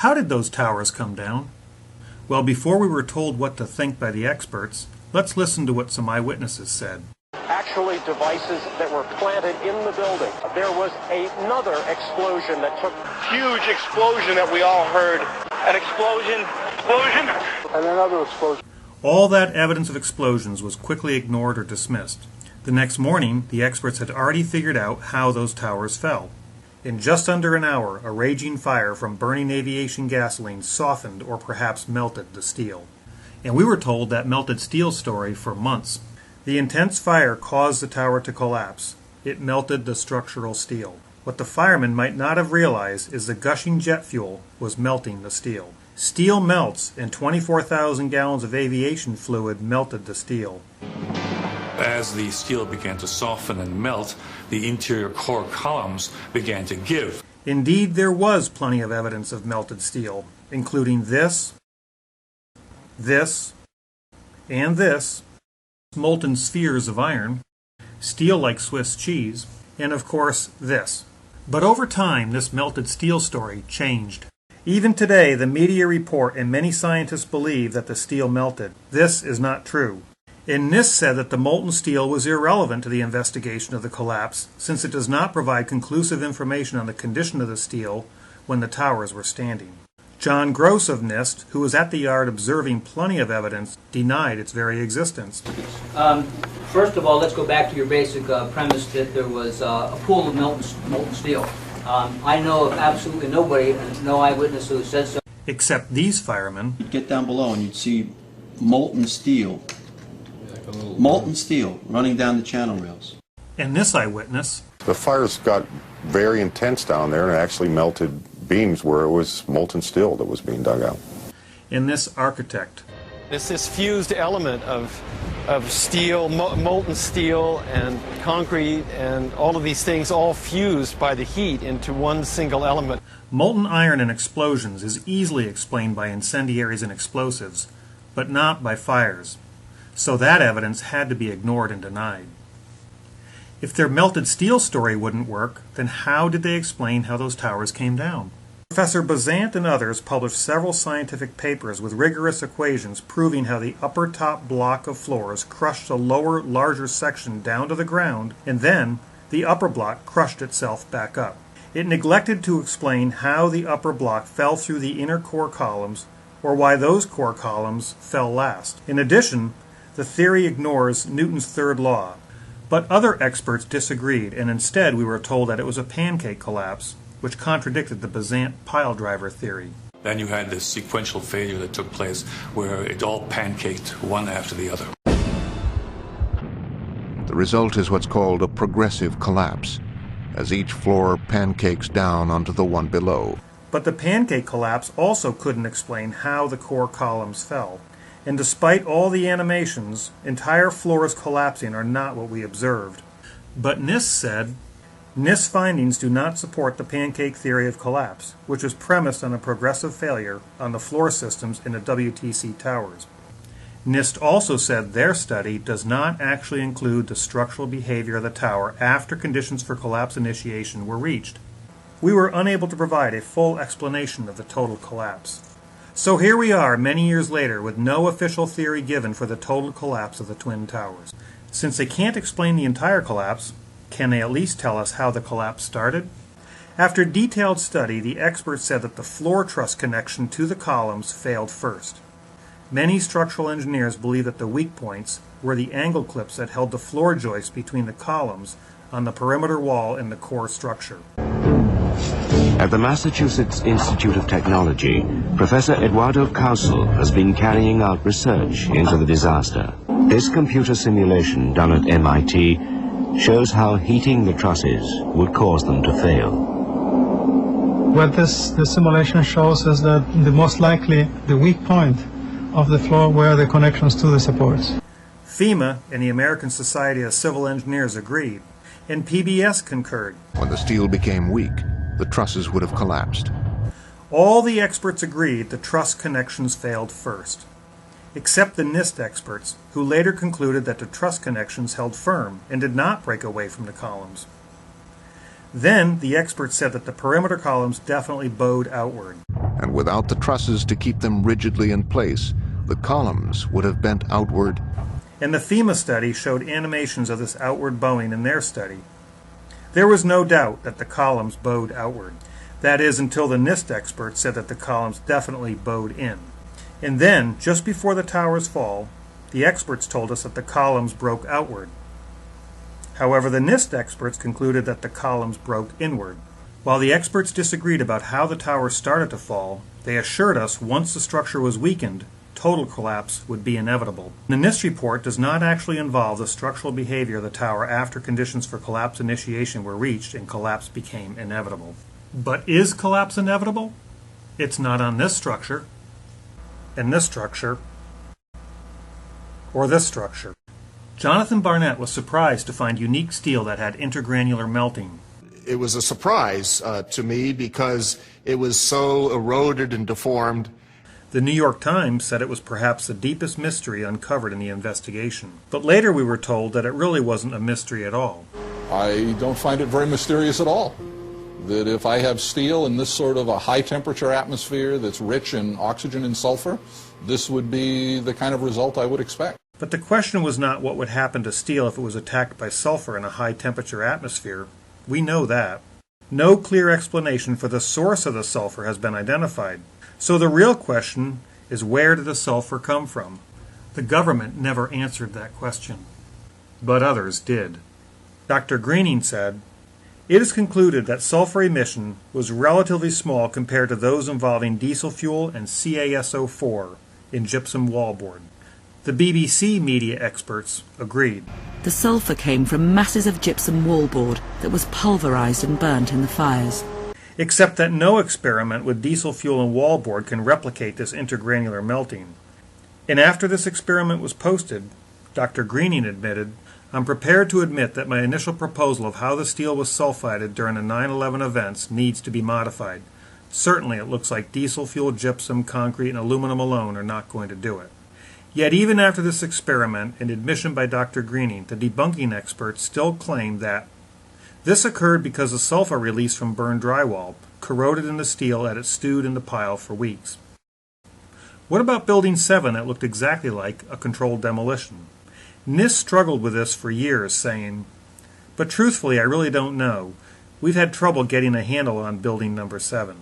How did those towers come down? Well, before we were told what to think by the experts, let's listen to what some eyewitnesses said. Actually, devices that were planted in the building. There was another explosion that took... Huge explosion that we all heard. An explosion, And another explosion. All that evidence of explosions was quickly ignored or dismissed. The next morning, the experts had already figured out how those towers fell. In just under an hour, a raging fire from burning aviation gasoline softened or perhaps melted the steel. And we were told that melted steel story for months. The intense fire caused the tower to collapse. It melted the structural steel. What the firemen might not have realized is the gushing jet fuel was melting the steel. Steel melts, and 24,000 gallons of aviation fluid melted the steel. As the steel began to soften and melt, the interior core columns began to give. Indeed, there was plenty of evidence of melted steel, including this, and this, molten spheres of iron, steel like Swiss cheese, and of course this. But over time, this melted steel story changed. Even today, the media report and many scientists believe that the steel melted. This is not true. And NIST said that the molten steel was irrelevant to the investigation of the collapse, since it does not provide conclusive information on the condition of the steel when the towers were standing. John Gross of NIST, who was at the yard observing plenty of evidence, denied its very existence. First of all, let's go back to your basic premise that there was a pool of molten steel. I know of absolutely nobody, no eyewitness who said so. Except these firemen. You'd get down below and you'd see molten steel running down the channel rails. And this eyewitness. The fires got very intense down there and it actually melted beams where it was molten steel that was being dug out. And this architect. It's this fused element of steel, molten steel and concrete and all of these things all fused by the heat into one single element. Molten iron in explosions is easily explained by incendiaries and explosives, but not by fires. So that evidence had to be ignored and denied. If their melted steel story wouldn't work, then how did they explain how those towers came down? Professor Bazant and others published several scientific papers with rigorous equations proving how the upper top block of floors crushed the lower, larger section down to the ground, and then the upper block crushed itself back up. It neglected to explain how the upper block fell through the inner core columns, or why those core columns fell last. In addition, the theory ignores Newton's third law. But other experts disagreed, and instead we were told that it was a pancake collapse, which contradicted the Bazant pile driver theory. Then you had this sequential failure that took place where it all pancaked one after the other. The result is what's called a progressive collapse, as each floor pancakes down onto the one below. But the pancake collapse also couldn't explain how the core columns fell. And despite all the animations, entire floors collapsing are not what we observed. But NIST said, NIST findings do not support the pancake theory of collapse, which is premised on a progressive failure on the floor systems in the WTC towers. NIST also said their study does not actually include the structural behavior of the tower after conditions for collapse initiation were reached. We were unable to provide a full explanation of the total collapse. So here we are many years later with no official theory given for the total collapse of the Twin Towers. Since they can't explain the entire collapse, can they at least tell us how the collapse started? After detailed study, the experts said that the floor truss connection to the columns failed first. Many structural engineers believe that the weak points were the angle clips that held the floor joists between the columns on the perimeter wall and the core structure. At the Massachusetts Institute of Technology, Professor Eduardo Causel has been carrying out research into the disaster. This computer simulation done at MIT shows how heating the trusses would cause them to fail. What this simulation shows is that the most likely, the weak point of the floor were the connections to the supports. FEMA and the American Society of Civil Engineers agreed, and PBS concurred. When the steel became weak, the trusses would have collapsed. All the experts agreed the truss connections failed first, except the NIST experts, who later concluded that the truss connections held firm and did not break away from the columns. Then the experts said that the perimeter columns definitely bowed outward. and without the trusses to keep them rigidly in place, the columns would have bent outward. And the FEMA study showed animations of this outward bowing in their study. There was no doubt that the columns bowed outward. That is, until the NIST experts said that the columns definitely bowed in. And then, just before the tower's fall, the experts told us that the columns broke outward. However, the NIST experts concluded that the columns broke inward. While the experts disagreed about how the tower started to fall, they assured us once the structure was weakened, total collapse would be inevitable. The NIST report does not actually involve the structural behavior of the tower after conditions for collapse initiation were reached and collapse became inevitable. But is collapse inevitable? It's not on this structure, and this structure, or this structure. Jonathan Barnett was surprised to find unique steel that had intergranular melting. It was a surprise to me because it was so eroded and deformed. The New York Times said it was perhaps the deepest mystery uncovered in the investigation. But later we were told that it really wasn't a mystery at all. I don't find it very mysterious at all. That if I have steel in this sort of a high temperature atmosphere that's rich in oxygen and sulfur, this would be the kind of result I would expect. But the question was not what would happen to steel if it was attacked by sulfur in a high temperature atmosphere. We know that. No clear explanation for the source of the sulfur has been identified. So the real question is, where did the sulfur come from? The government never answered that question. But others did. Dr. Greening said, "It is concluded that sulfur emission was relatively small compared to those involving diesel fuel and CaSO4 in gypsum wallboard." The BBC media experts agreed. The sulfur came from masses of gypsum wallboard that was pulverized and burnt in the fires. Except that no experiment with diesel fuel and wallboard can replicate this intergranular melting. And after this experiment was posted, Dr. Greening admitted, "I'm prepared to admit that my initial proposal of how the steel was sulfided during the 9/11 events needs to be modified. Certainly it looks like diesel fuel, gypsum, concrete, and aluminum alone are not going to do it." Yet even after this experiment and admission by Dr. Greening, the debunking experts still claim that this occurred because the sulfur released from burned drywall corroded in the steel as it stewed in the pile for weeks. What about Building 7 that looked exactly like a controlled demolition? NIST struggled with this for years, saying, "But truthfully, I really don't know. We've had trouble getting a handle on Building Number 7.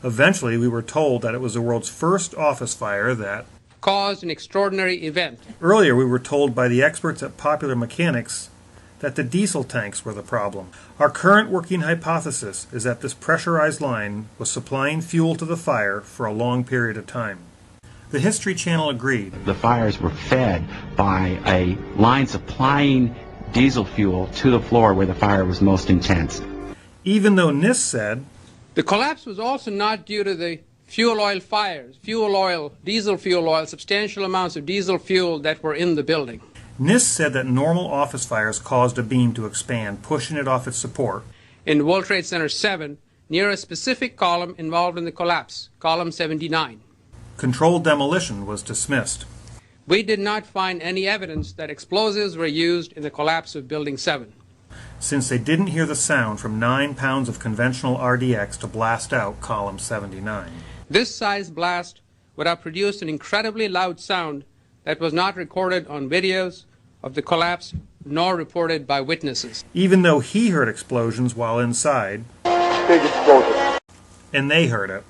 Eventually, we were told that it was the world's first office fire that caused an extraordinary event. Earlier, we were told by the experts at Popular Mechanics that the diesel tanks were the problem. Our current working hypothesis is that this pressurized line was supplying fuel to the fire for a long period of time." The History Channel agreed. The fires were fed by a line supplying diesel fuel to the floor where the fire was most intense. Even though NIST said the collapse was also not due to the fuel oil fires, diesel fuel oil, substantial amounts of diesel fuel that were in the building. NIST said that normal office fires caused a beam to expand, pushing it off its support. In World Trade Center 7, near a specific column involved in the collapse, column 79. Controlled demolition was dismissed. We did not find any evidence that explosives were used in the collapse of Building 7. Since they didn't hear the sound from 9 pounds of conventional RDX to blast out column 79. This size blast would have produced an incredibly loud sound that was not recorded on videos of the collapse nor reported by witnesses. Even though he heard explosions while inside, Big explosion. And they heard it.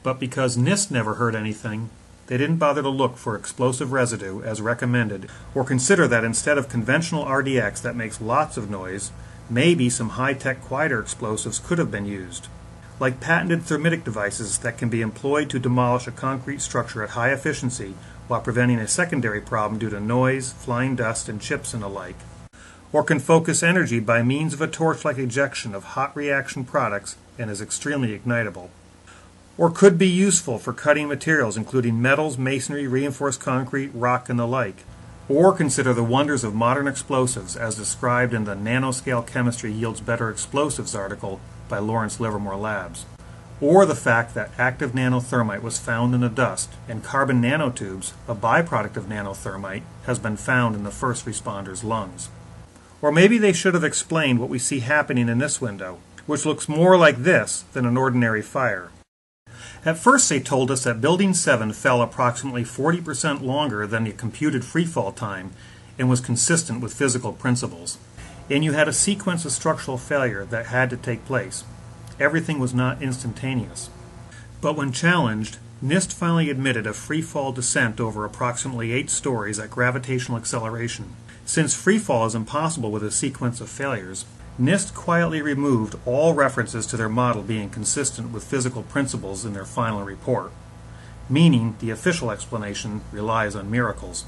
But because NIST never heard anything, they didn't bother to look for explosive residue as recommended, or consider that instead of conventional RDX that makes lots of noise, maybe some high-tech quieter explosives could have been used, like patented thermitic devices that can be employed to demolish a concrete structure at high efficiency while preventing a secondary problem due to noise, flying dust, and chips and the like, or can focus energy by means of a torch-like ejection of hot reaction products and is extremely ignitable, or could be useful for cutting materials including metals, masonry, reinforced concrete, rock, and the like, or consider the wonders of modern explosives as described in the Nanoscale Chemistry Yields Better Explosives article by Lawrence Livermore Labs, or the fact that active nanothermite was found in the dust and carbon nanotubes, a byproduct of nanothermite, has been found in the first responders' lungs. Or maybe they should have explained what we see happening in this window. which looks more like this than an ordinary fire. At first they told us that Building 7 fell approximately 40% longer than the computed freefall time and was consistent with physical principles. And you had a sequence of structural failure that had to take place. Everything was not instantaneous. But when challenged, NIST finally admitted a freefall descent over approximately 8 stories at gravitational acceleration. Since freefall is impossible with a sequence of failures, NIST quietly removed all references to their model being consistent with physical principles in their final report, meaning the official explanation relies on miracles.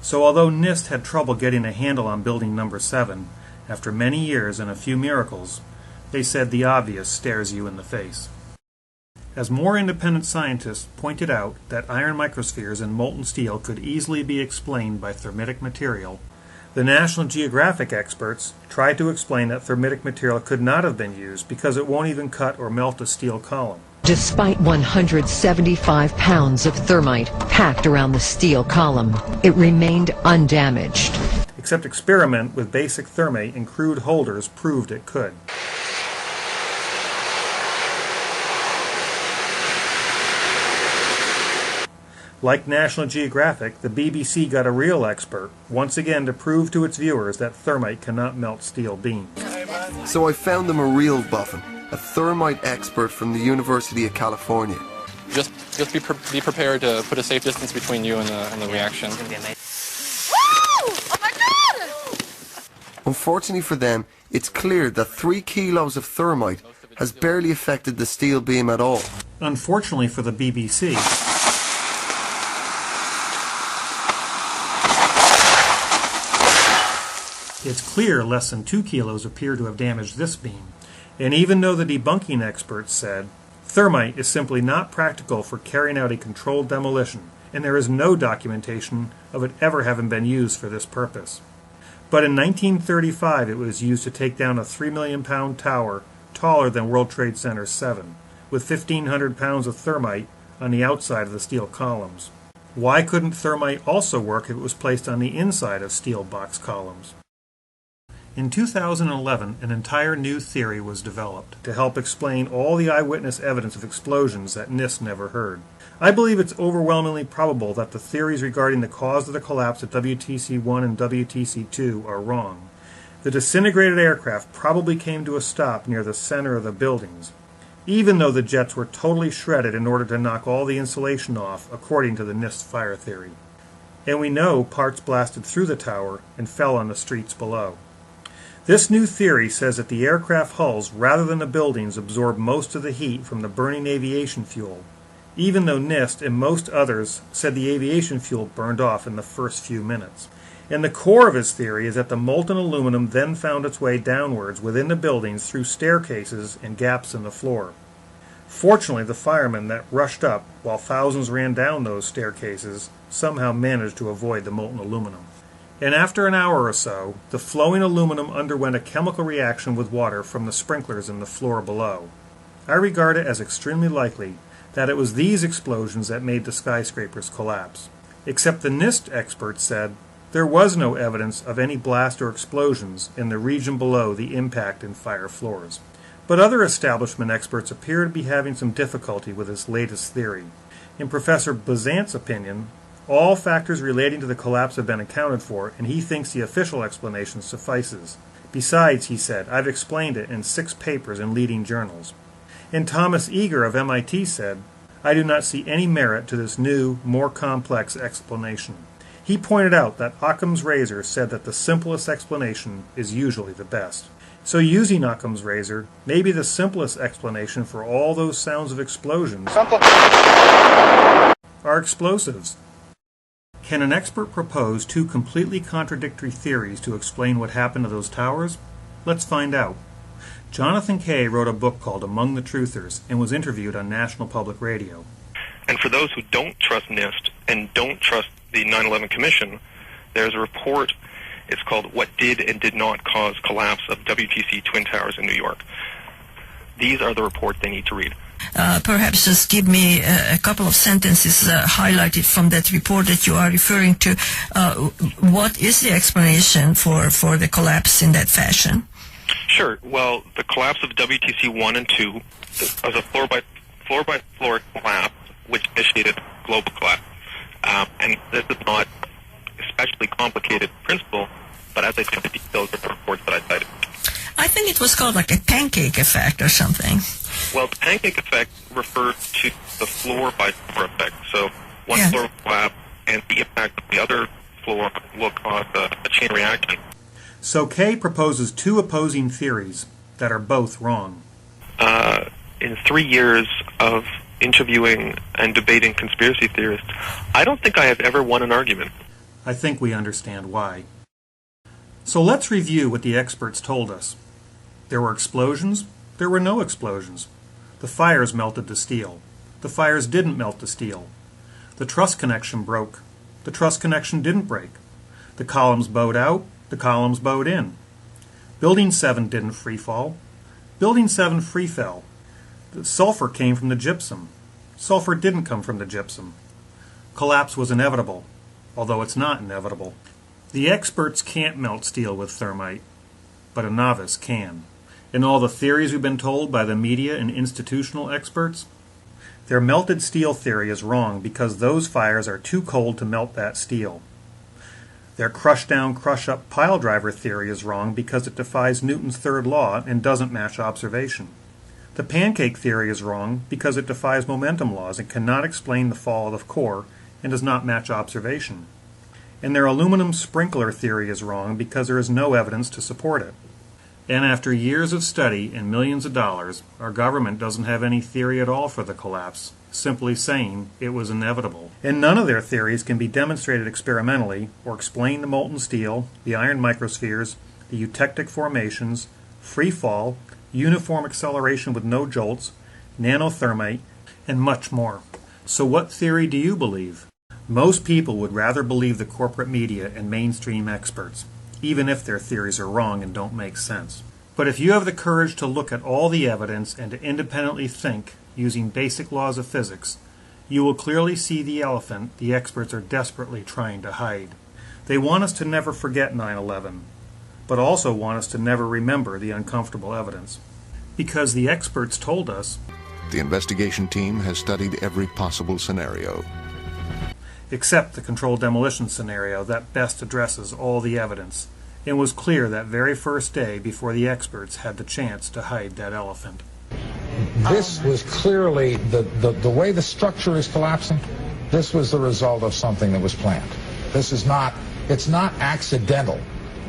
So although NIST had trouble getting a handle on building number 7, after many years and a few miracles, they said the obvious stares you in the face. As more independent scientists pointed out that iron microspheres in molten steel could easily be explained by thermitic material, the National Geographic experts tried to explain that thermitic material could not have been used because it won't even cut or melt a steel column. Despite 175 pounds of thermite packed around the steel column, it remained undamaged. Except experiment with basic thermate in crude holders proved it could. Like National Geographic, the BBC got a real expert, once again to prove to its viewers that thermite cannot melt steel beams. So I found them a real buffin, a thermite expert from the University of California. Just be prepared to put a safe distance between you and the reaction. Oh my God! Unfortunately for them, it's clear that 3 kilos of thermite has barely affected the steel beam at all. Unfortunately for the BBC, it's clear less than 2 kilos appear to have damaged this beam. And even though the debunking experts said, thermite is simply not practical for carrying out a controlled demolition, and there is no documentation of it ever having been used for this purpose. But in 1935 it was used to take down a 3 million pound tower taller than World Trade Center 7, with 1,500 pounds of thermite on the outside of the steel columns. Why couldn't thermite also work if it was placed on the inside of steel box columns? In 2011, an entire new theory was developed to help explain all the eyewitness evidence of explosions that NIST never heard. I believe it's overwhelmingly probable that the theories regarding the cause of the collapse at WTC-1 and WTC-2 are wrong. The disintegrated aircraft probably came to a stop near the center of the buildings, even though the jets were totally shredded in order to knock all the insulation off, according to the NIST fire theory. And we know parts blasted through the tower and fell on the streets below. This new theory says that the aircraft hulls rather than the buildings absorb most of the heat from the burning aviation fuel, even though NIST and most others said the aviation fuel burned off in the first few minutes. And the core of his theory is that the molten aluminum then found its way downwards within the buildings through staircases and gaps in the floor. Fortunately, the firemen that rushed up while thousands ran down those staircases somehow managed to avoid the molten aluminum. And after an hour or so, the flowing aluminum underwent a chemical reaction with water from the sprinklers in the floor below. I regard it as extremely likely that it was these explosions that made the skyscrapers collapse. Except the NIST experts said there was no evidence of any blast or explosions in the region below the impact and fire floors. But other establishment experts appear to be having some difficulty with this latest theory. In Professor Bazant's opinion, all factors relating to the collapse have been accounted for, and he thinks the official explanation suffices. Besides, he said, I've explained it in 6 papers in leading journals. And Thomas Eager of MIT said, I do not see any merit to this new, more complex explanation. He pointed out that Occam's razor said that the simplest explanation is usually the best. So using Occam's razor may be the simplest explanation for all those sounds of explosions are explosives. Can an expert propose 2 completely contradictory theories to explain what happened to those towers? Let's find out. Jonathan Kay wrote a book called Among the Truthers and was interviewed on National Public Radio. And for those who don't trust NIST and don't trust the 9/11 Commission, there's a report, it's called What Did and Did Not Cause Collapse of WTC Twin Towers in New York. These are the reports they need to read. Perhaps just give me a couple of sentences highlighted from that report that you are referring to. What is the explanation for the collapse in that fashion? Sure. Sure. Well, the collapse of WTC 1 and 2 was a floor-by-floor collapse, which initiated global collapse. And this is not especially complicated principle, but as I said, the details of the reports that I cited. I think it was called like a pancake effect or something. Well, the pancake effect refers to the floor-by-floor effect. So one floor will collapse, and the impact of the other floor will cause a chain reaction. So Kay proposes two opposing theories that are both wrong. In 3 years of interviewing and debating conspiracy theorists, I don't think I have ever won an argument. I think we understand why. So let's review what the experts told us. There were explosions. There were no explosions. The fires melted the steel. The fires didn't melt the steel. The truss connection broke. The truss connection didn't break. The columns bowed out. The columns bowed in. Building 7 didn't free fall. Building 7 free fell. The sulfur came from the gypsum. Sulfur didn't come from the gypsum. Collapse was inevitable, although it's not inevitable. The experts can't melt steel with thermite, but a novice can. In all the theories we've been told by the media and institutional experts, their melted steel theory is wrong because those fires are too cold to melt that steel. Their crush-down, crush-up pile-driver theory is wrong because it defies Newton's third law and doesn't match observation. The pancake theory is wrong because it defies momentum laws and cannot explain the fall of the core and does not match observation. And their aluminum sprinkler theory is wrong because there is no evidence to support it. And after years of study and millions of dollars, our government doesn't have any theory at all for the collapse, simply saying it was inevitable. And none of their theories can be demonstrated experimentally or explain the molten steel, the iron microspheres, the eutectic formations, free fall, uniform acceleration with no jolts, nanothermite, and much more. So what theory do you believe? Most people would rather believe the corporate media and mainstream experts, even if their theories are wrong and don't make sense. But if you have the courage to look at all the evidence and to independently think using basic laws of physics, you will clearly see the elephant the experts are desperately trying to hide. They want us to never forget 9/11, but also want us to never remember the uncomfortable evidence. Because the experts told us, the investigation team has studied every possible scenario, except the controlled demolition scenario that best addresses all the evidence, and was clear that very first day before the experts had the chance to hide that elephant. This was clearly, the way the structure is collapsing, this was the result of something that was planned. It's not accidental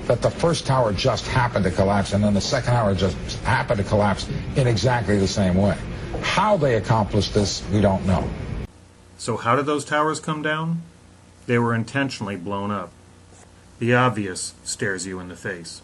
that the first tower just happened to collapse and then the second tower just happened to collapse in exactly the same way. How they accomplished this, we don't know. So how did those towers come down? They were intentionally blown up. The obvious stares you in the face.